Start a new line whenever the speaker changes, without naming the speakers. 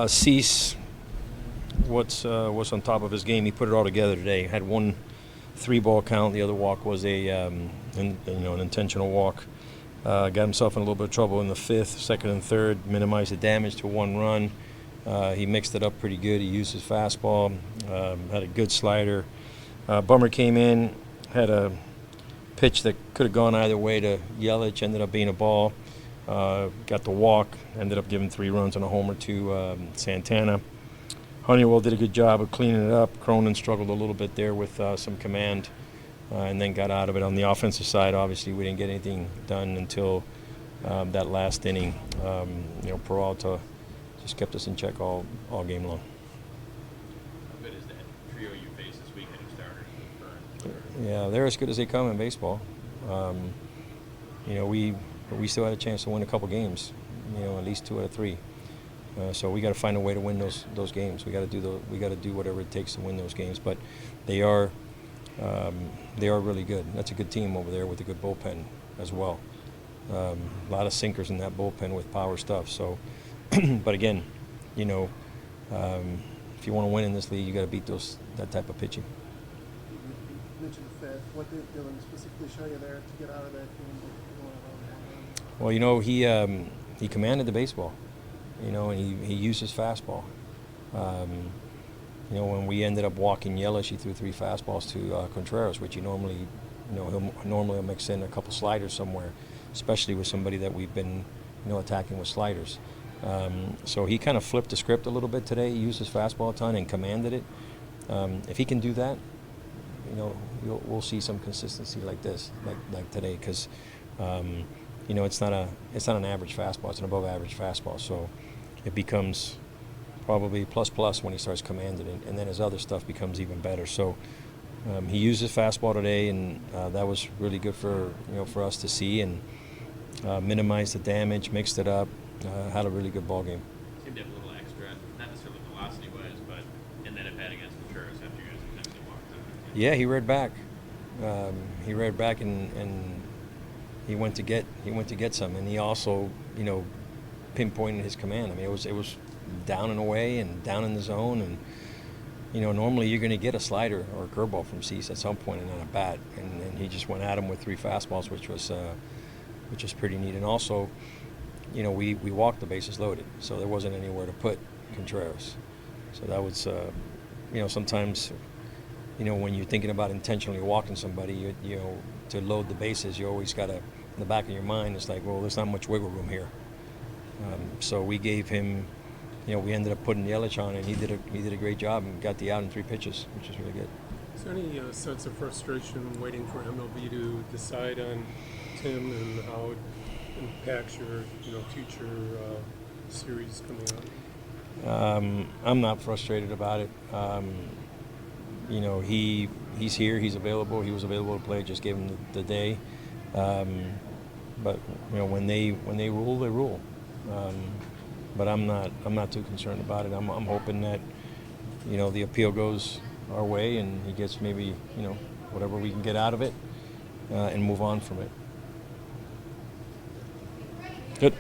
Cease, what's on top of his game? He put it all together today. Had one 3-ball count. The other walk was an intentional walk. Got himself in a little bit of trouble in the 5th, 2nd and 3rd. Minimized the damage to 1 run. He mixed it up pretty good. He used his fastball. Had a good slider. Bummer came in. Had a pitch that could have gone either way to Yelich. Ended up being a ball. Got the walk. Ended up giving 3 runs and a homer to Santana. Honeywell did a good job of cleaning it up. Cronin struggled a little bit there with some command, and then got out of it. On the offensive side, obviously, we didn't get anything done until that last inning. Peralta just kept us in check all game long.
How good is that trio you face this weekend of starters?
Yeah, they're as good as they come in baseball. We still had a chance to win a couple games. At least 2 out of 3. So we got to find a way to win those games. We got to do whatever it takes to win those games. But they are really good. That's a good team over there with a good bullpen as well. A lot of sinkers in that bullpen with power stuff. So, but again, if you want to win in this league, you got to beat that type of pitching.
You mentioned the Fed. What did Dylan specifically show you there to get out of that game?
Well, he commanded the baseball. And he used his fastball. When we ended up walking Yelich, he threw 3 fastballs to Contreras, which he'll normally mix in a couple sliders somewhere, especially with somebody that we've been, attacking with sliders. So he kind of flipped the script a little bit today. He used his fastball a ton and commanded it. If he can do that, we'll see some consistency like this, like today, because it's not an average fastball. It's an above average fastball. So it becomes probably plus when he starts commanding it, and then his other stuff becomes even better. So he used his fastball today, and that was really good for us to see, and minimized the damage, mixed it up, had a really good ball game.
Seemed to have a little extra, not necessarily velocity-wise, but in that at bat against Contreras after you guys essentially walked him.
Yeah, he read back. He read back and he went to get some, and he also pinpointed his command. I mean, it was down and away and down in the zone, and normally you're going to get a slider or a curveball from Cease at some point in a bat, and he just went at him with 3 fastballs, which was pretty neat. And also, we walked the bases loaded, so there wasn't anywhere to put Contreras. So that was sometimes when you're thinking about intentionally walking somebody, to load the bases, you always got to, in the back of your mind, it's like, well, there's not much wiggle room here. So we gave him, we ended up putting Yelich on, and he did a great job and got the out in 3 pitches, which is really good.
Is there any sense of frustration waiting for MLB to decide on Tim and how it impacts your future series coming up?
I'm not frustrated about it. He's here. He's available. He was available to play. Just gave him the day. But when they rule, they rule. But I'm not too concerned about it. I'm hoping that the appeal goes our way and he gets maybe whatever we can get out of it and move on from it. Good.